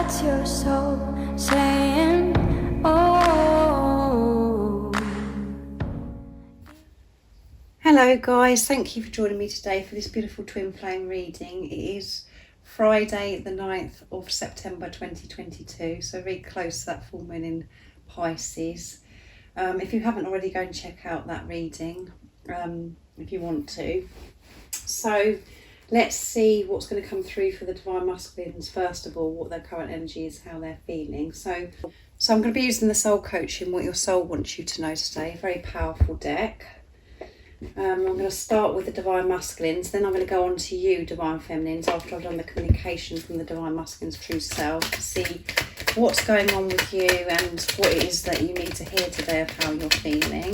That's your soul saying, oh. Hello guys, thank you for joining me today for this beautiful twin flame reading. It is Friday the 9th of September 2022, so very close to that full moon in Pisces. If you haven't already, go and check out that reading if you want to. So let's see what's going to come through for the Divine Masculines. First of all, what their current energy is, how they're feeling. So I'm going to be using the soul coaching, what your soul wants you to know today. Very powerful deck. I'm going to start with the Divine Masculines, then I'm going to go on to you, Divine Feminines, after I've done the communication from the Divine Masculine's true self, to see what's going on with you and what it is that you need to hear today of how you're feeling.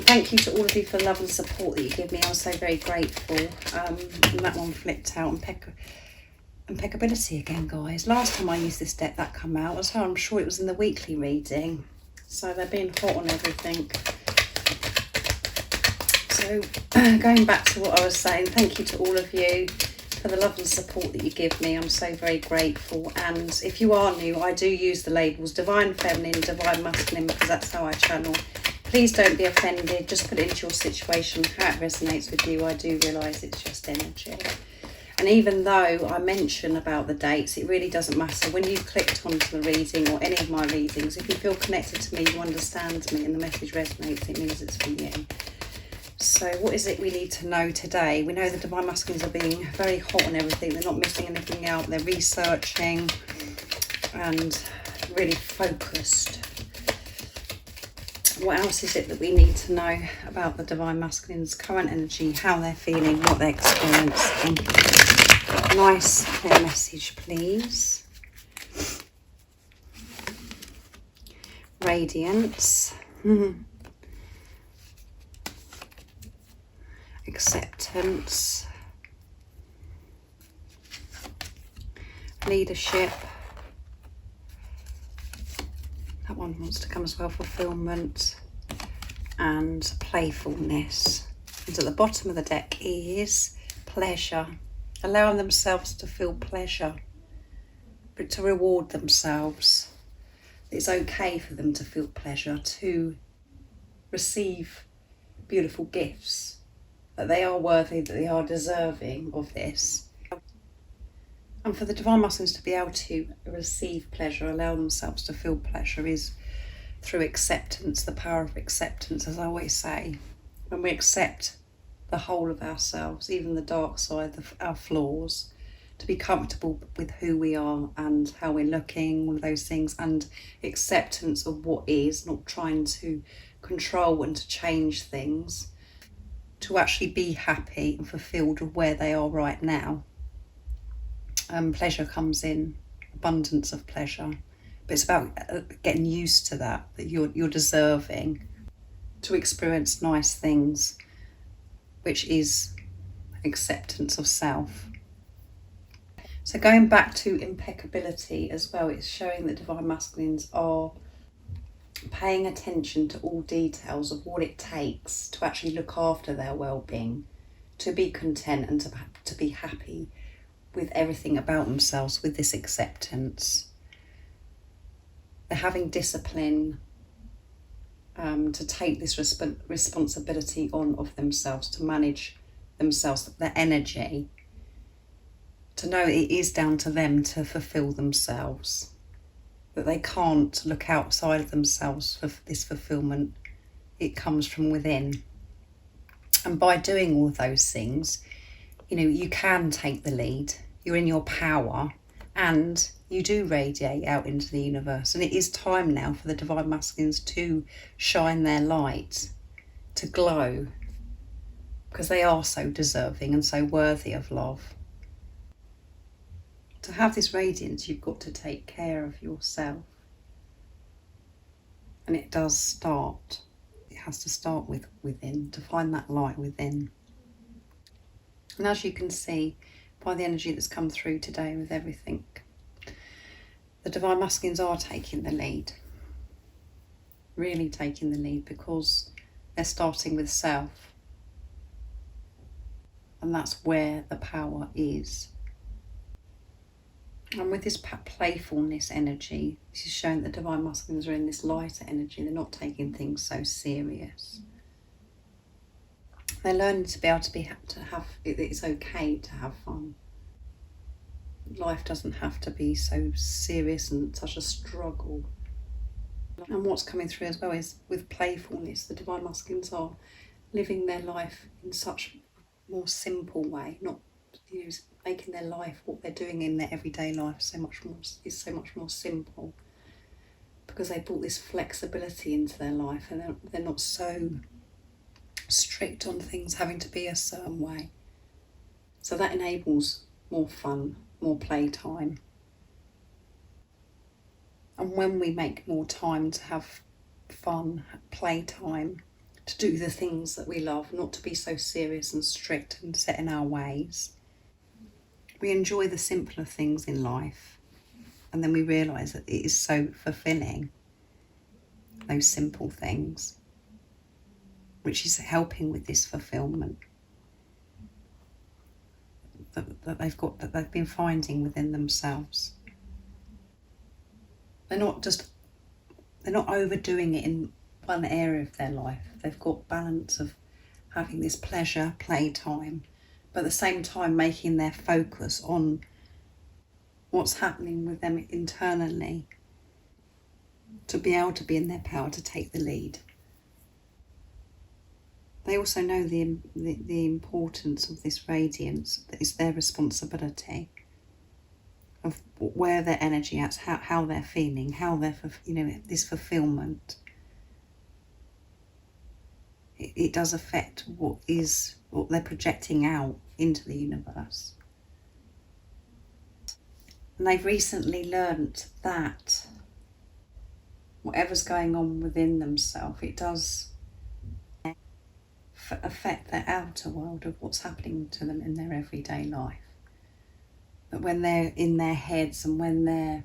Thank you to all of you for the love and support that you give me. I'm so very grateful. And that one flipped out. Impeccability again, guys. Last time I used this deck, that come out. So I'm sure it was in the weekly reading. So they're being hot on everything. So going back to what I was saying, thank you to all of you for the love and support that you give me. I'm so very grateful. And if you are new, I do use the labels Divine Feminine, Divine Masculine, because that's how I channel. Please don't be offended. Just put it into your situation, how it resonates with you. I do realise it's just energy. And even though I mention about the dates, it really doesn't matter. When you've clicked onto the reading or any of my readings, if you feel connected to me, you understand me and the message resonates, it means it's for you. So what is it we need to know today? We know the Divine Masculines are being very hot on everything. They're not missing anything out. They're researching and really focused. What else is it that we need to know about the Divine Masculines' current energy, how they're feeling, what they're experiencing? Nice clear message, please. Radiance. Acceptance. Leadership. That one wants to come as well, fulfillment and playfulness. And at the bottom of the deck is pleasure, allowing themselves to feel pleasure, but to reward themselves. It's okay for them to feel pleasure, to receive beautiful gifts, that they are worthy, that they are deserving of this. And for the Divine Masculines to be able to receive pleasure, allow themselves to feel pleasure, is through acceptance, the power of acceptance, as I always say. When we accept the whole of ourselves, even the dark side, our flaws, to be comfortable with who we are and how we're looking, all of those things, and acceptance of what is, not trying to control and to change things, to actually be happy and fulfilled with where they are right now. Pleasure comes in, abundance of pleasure, but it's about getting used to that you're deserving to experience nice things, which is acceptance of self. So going back to impeccability as well, it's showing that Divine Masculines are paying attention to all details of what it takes to actually look after their well-being, to be content and to be happy with everything about themselves, with this acceptance. They're having discipline to take this responsibility on of themselves, to manage themselves, their energy, to know it is down to them to fulfill themselves, that they can't look outside of themselves for this fulfillment. It comes from within. And by doing all of those things, you can take the lead. You're in your power and you do radiate out into the universe. And it is time now for the Divine Masculines to shine their light, to glow, because they are so deserving and so worthy of love. To have this radiance, you've got to take care of yourself. And it does start. It has to start within, to find that light within. And as you can see by the energy that's come through today with everything, the Divine Masculines are taking the lead. Really taking the lead, because they're starting with self. And that's where the power is. And with this playfulness energy, this is showing that divine masculines are in this lighter energy. They're not taking things so serious. They're learning to be able to have, it's okay to have fun. Life doesn't have to be so serious and such a struggle. And what's coming through as well is with playfulness, the divine masculines are living their life in such a more simple way, not making their life, what they're doing in their everyday life, so much more simple, because they brought this flexibility into their life, and they're not so strict on things having to be a certain way. So that enables more fun, more playtime. And when we make more time to have fun, playtime, to do the things that we love, not to be so serious and strict and set in our ways, we enjoy the simpler things in life, and then we realise that it is so fulfilling, those simple things, which is helping with this fulfilment that they've been finding within themselves. They're not overdoing it in one area of their life. They've got balance of having this pleasure, playtime, but at the same time making their focus on what's happening with them internally, to be able to be in their power to take the lead. They also know the importance of this radiance, that it's their responsibility of where their energy is, how they're feeling, how they're, this fulfillment. It does affect what they're projecting out into the universe. And they've recently learnt that whatever's going on within themselves, it does affect their outer world of what's happening to them in their everyday life. That when they're in their heads and when they're,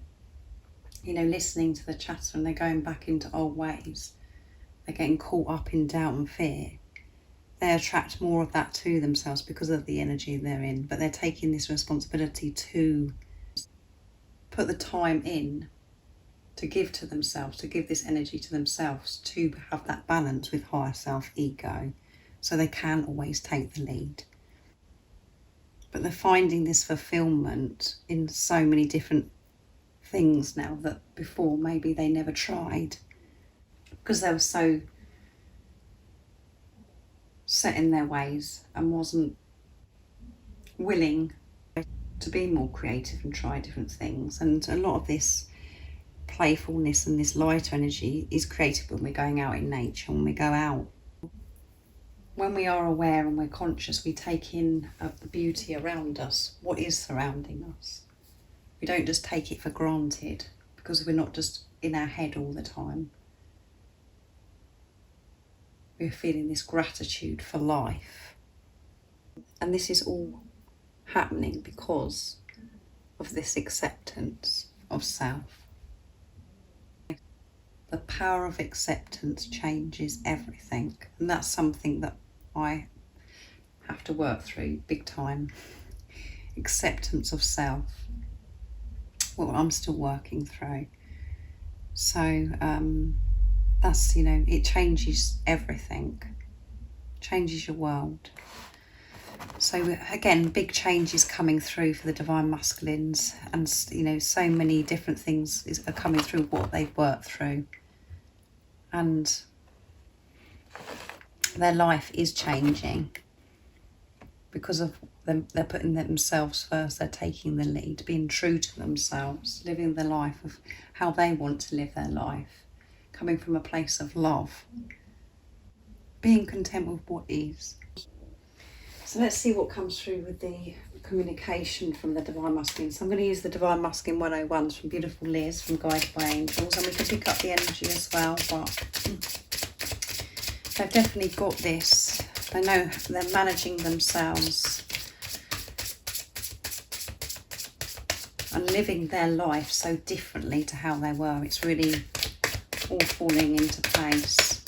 listening to the chatter and they're going back into old ways, they're getting caught up in doubt and fear, they attract more of that to themselves because of the energy they're in. But they're taking this responsibility to put the time in to give to themselves, to give this energy to themselves, to have that balance with higher self ego, so they can always take the lead. But they're finding this fulfillment in so many different things now that before maybe they never tried, because they were so set in their ways and wasn't willing to be more creative and try different things. And a lot of this playfulness and this lighter energy is created when we're going out in nature, when we go out. When we are aware and we're conscious, we take in the beauty around us, what is surrounding us. We don't just take it for granted, because we're not just in our head all the time. We're feeling this gratitude for life. And this is all happening because of this acceptance of self. The power of acceptance changes everything, and that's something that I have to work through big time. Acceptance of self, well, I'm still working through. So that's, it changes everything, changes your world. So again, big changes coming through for the divine masculines, and so many different things are coming through what they've worked through, and their life is changing because of them. They're putting themselves first, they're taking the lead, being true to themselves, living the life of how they want to live their life, coming from a place of love, being content with what is. So let's see what comes through with the communication from the Divine Masculine. So I'm going to use the Divine Masculine 101s from beautiful Liz from Guided by Angels, and we can pick up the energy as well, but they've definitely got this. They know they're managing themselves and living their life so differently to how they were. It's really all falling into place.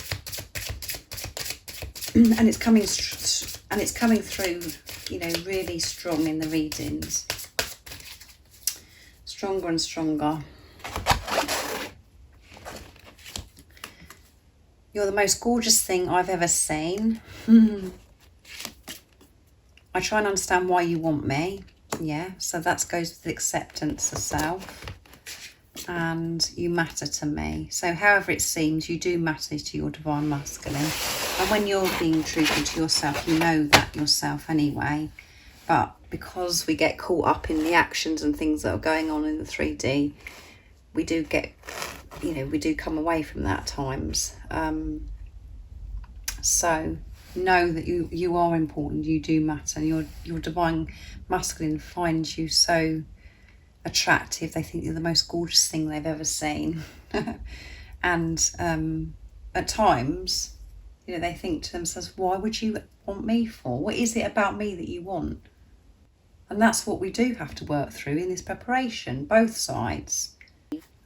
And it's coming through, really strong in the readings. stronger and stronger. You're the most gorgeous thing I've ever seen. I try and understand why you want me. Yeah, so that goes with acceptance of self. And you matter to me. So however it seems, you do matter to your divine masculine. And when you're being truthful to yourself, you know that yourself anyway. But because we get caught up in the actions and things that are going on in the 3D, we do get, we do come away from that at times. So know that you are important, you do matter. And your divine masculine finds you so attractive. They think you're the most gorgeous thing they've ever seen. And at times, they think to themselves, why would you want me for? What is it about me that you want? And that's what we do have to work through in this preparation, both sides.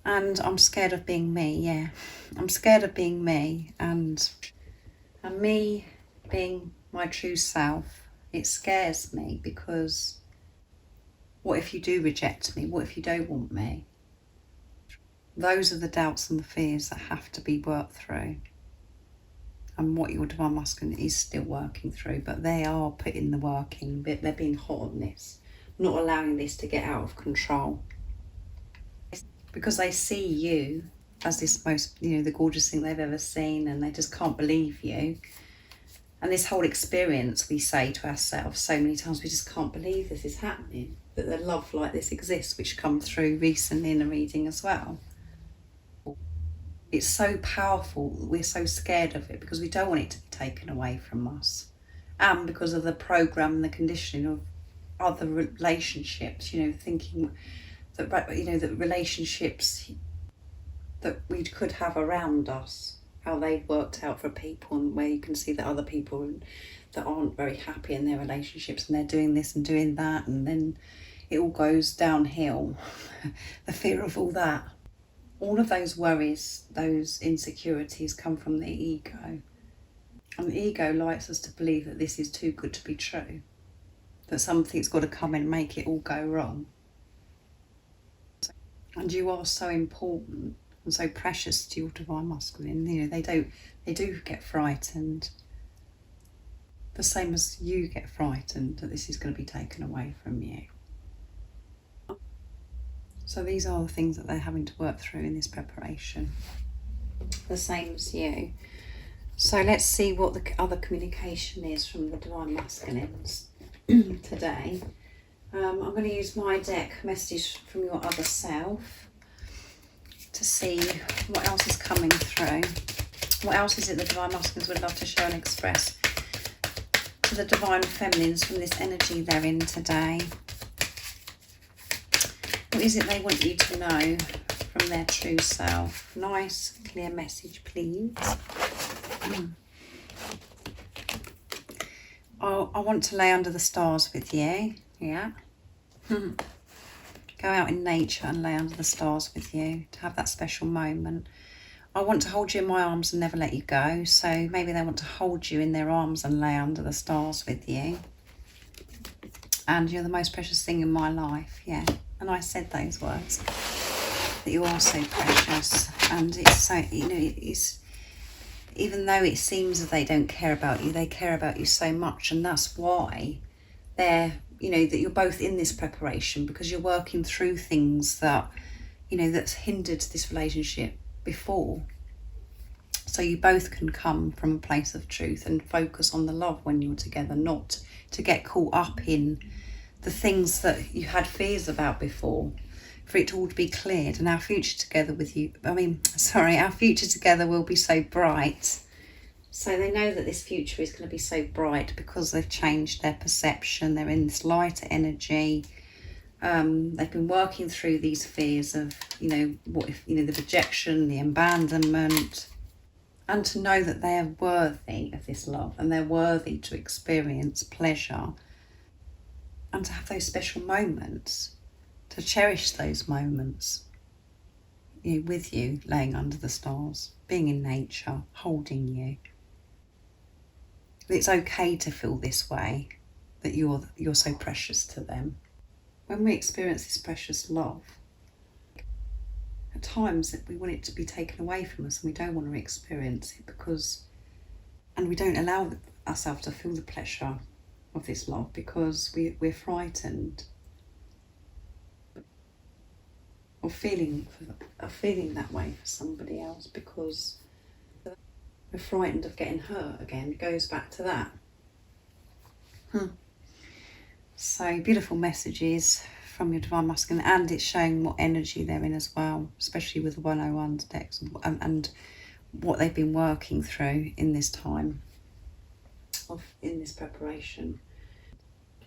And I'm scared of being me, yeah. I'm scared of being me and me being my true self. It scares me because what if you do reject me? What if you don't want me? Those are the doubts and the fears that have to be worked through. And what your divine masculine is still working through, but they are putting the work in, but they're being hot on this, not allowing this to get out of control. Because they see you as this most, the gorgeous thing they've ever seen, and they just can't believe you. And this whole experience, we say to ourselves so many times, we just can't believe this is happening, that the love like this exists, which come through recently in a reading as well. It's so powerful, we're so scared of it because we don't want it to be taken away from us. And because of the program and the conditioning of other relationships, thinking that, that relationships that we could have around us, how they've worked out for people, and where you can see that other people that aren't very happy in their relationships and they're doing this and doing that, and then it all goes downhill. The fear of all that. All of those worries, those insecurities come from the ego. And the ego likes us to believe that this is too good to be true. That something's got to come in and make it all go wrong. And you are so important and so precious to your divine masculine. They do get frightened. The same as you get frightened that this is going to be taken away from you. So these are the things that they're having to work through in this preparation. The same as you. So let's see what the other communication is from the divine masculines today. I'm going to use my deck, Message from Your Other Self, to see what else is coming through. What else is it the divine masculines would love to show and express to the divine feminines from this energy they're in today? What is it they want you to know from their true self? Nice, clear message, please. I want to lay under the stars with you. Yeah. Go out in nature and lay under the stars with you to have that special moment. I want to hold you in my arms and never let you go. So maybe they want to hold you in their arms and lay under the stars with you. And you're the most precious thing in my life. Yeah. And I said those words, that you are so precious. And it's so, it's, even though it seems that they don't care about you, they care about you so much. And that's why they're, that you're both in this preparation, because you're working through things that, that's hindered this relationship before. So you both can come from a place of truth and focus on the love when you're together, not to get caught up in the things that you had fears about before, for it all to be cleared. And our future together our future together will be so bright. So they know that this future is going to be so bright because they've changed their perception. They're in this lighter energy. They've been working through these fears of, what if, the rejection, the abandonment, and to know that they are worthy of this love and they're worthy to experience pleasure and to have those special moments, to cherish those moments, with you, laying under the stars, being in nature, holding you. It's okay to feel this way, that you're so precious to them. When we experience this precious love, at times we want it to be taken away from us, and we don't want to experience it and we don't allow ourselves to feel the pleasure of this love because we're frightened of feeling that way for somebody else, because we're frightened of getting hurt again. It goes back to that. So beautiful messages from your Divine Masculine, and it's showing what energy they're in as well, especially with the 101 decks and what they've been working through in this time in this preparation,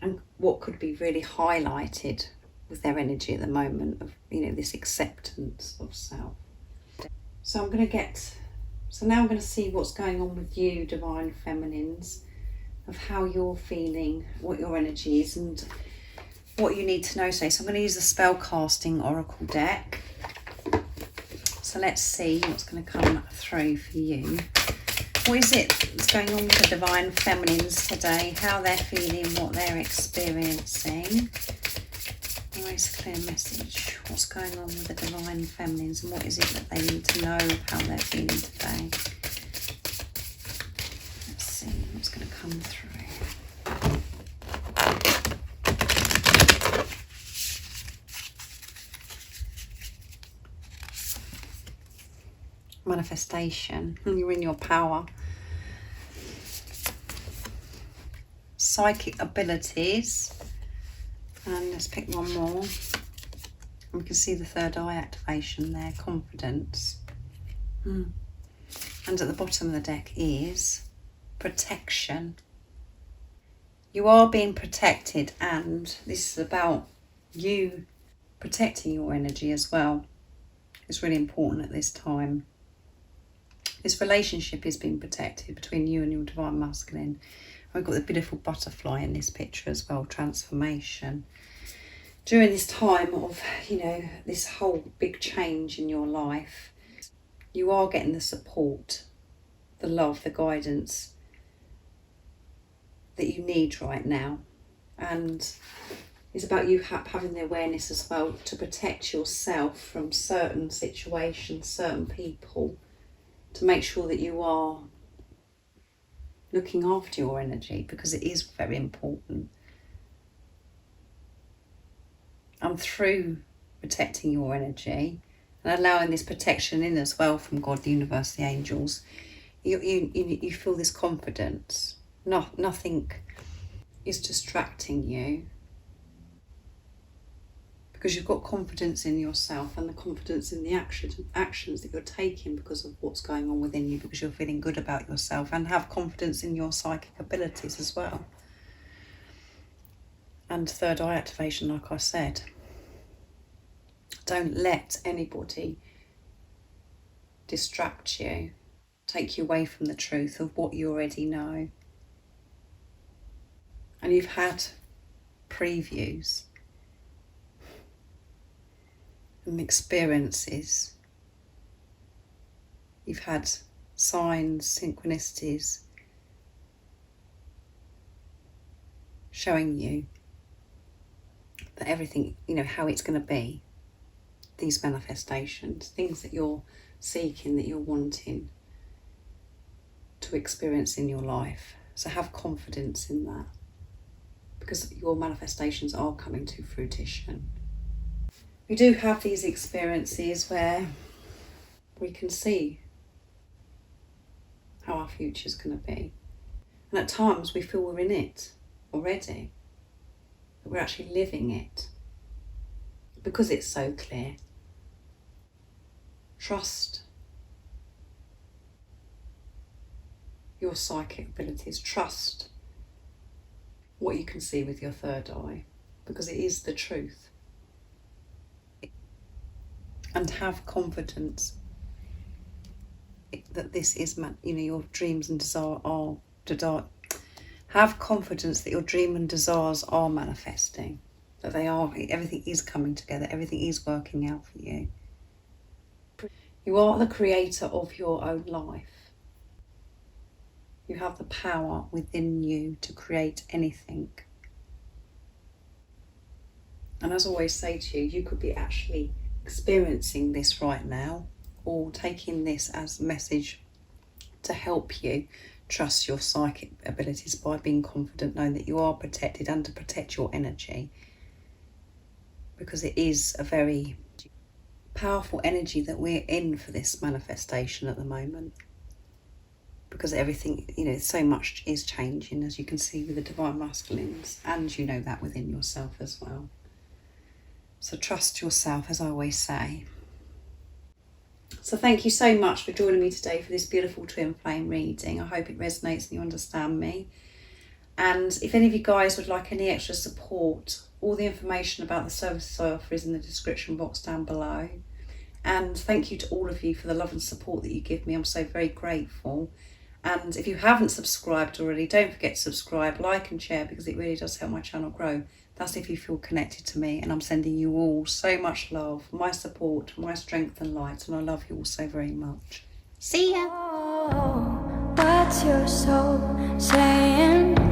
and what could be really highlighted with their energy at the moment of, this acceptance of self. So now I'm going to see what's going on with you, Divine Feminines, of how you're feeling, what your energy is, and what you need to know today. So I'm going to use the Spellcasting Oracle deck. So let's see what's going to come through for you. What is it that's going on with the Divine Feminines today? How they're feeling, what they're experiencing. Always a clear message. What's going on with the Divine Feminines, and what is it that they need to know of how they're feeling today? Let's see what's going to come through. Manifestation. You're in your power. Psychic abilities. And let's pick one more. We can see the third eye activation there. Confidence. And at the bottom of the deck is protection. You are being protected, and this is about you protecting your energy as well. It's really important at this time. This relationship is being protected between you and your Divine Masculine. We've got the beautiful butterfly in this picture as well, transformation. During this time of, this whole big change in your life, you are getting the support, the love, the guidance that you need right now. And it's about you having the awareness as well to protect yourself from certain situations, certain people, to make sure that you are looking after your energy, because it is very important. And through protecting your energy and allowing this protection in as well from God, the universe, the angels, you feel this confidence. Nothing is distracting you, because you've got confidence in yourself and the confidence in the actions that you're taking because of what's going on within you, because you're feeling good about yourself, and have confidence in your psychic abilities as well. And third eye activation, like I said. Don't let anybody distract you, take you away from the truth of what you already know. And you've had previews and experiences. You've had signs, synchronicities showing you that everything, how it's going to be. These manifestations, things that you're seeking, that you're wanting to experience in your life. So have confidence in that, because your manifestations are coming to fruition. We do have these experiences where we can see how our future's going to be. And at times we feel we're in it already, that we're actually living it, because it's so clear. Trust your psychic abilities. Trust what you can see with your third eye, because it is the truth. And have confidence that this is, your dreams and desire are. Have confidence that your dream and desires are manifesting, that they are. Everything is coming together. Everything is working out for you. You are the creator of your own life. You have the power within you to create anything. And as I always say to you, you could be actually experiencing this right now, or taking this as a message to help you trust your psychic abilities by being confident, knowing that you are protected, and to protect your energy, because it is a very powerful energy that we're in for this manifestation at the moment, because everything, so much is changing, as you can see with the divine masculines, and you know that within yourself as well. So trust yourself, as I always say. So thank you so much for joining me today for this beautiful twin flame reading. I hope it resonates and you understand me. And if any of you guys would like any extra support, all the information about the services I offer is in the description box down below. And thank you to all of you for the love and support that you give me. I'm so very grateful. And if you haven't subscribed already, don't forget to subscribe, like and share, because it really does help my channel grow. That's if you feel connected to me, and I'm sending you all so much love, my support, my strength and light, and I love you all so very much. See ya! Oh, what's your soul saying?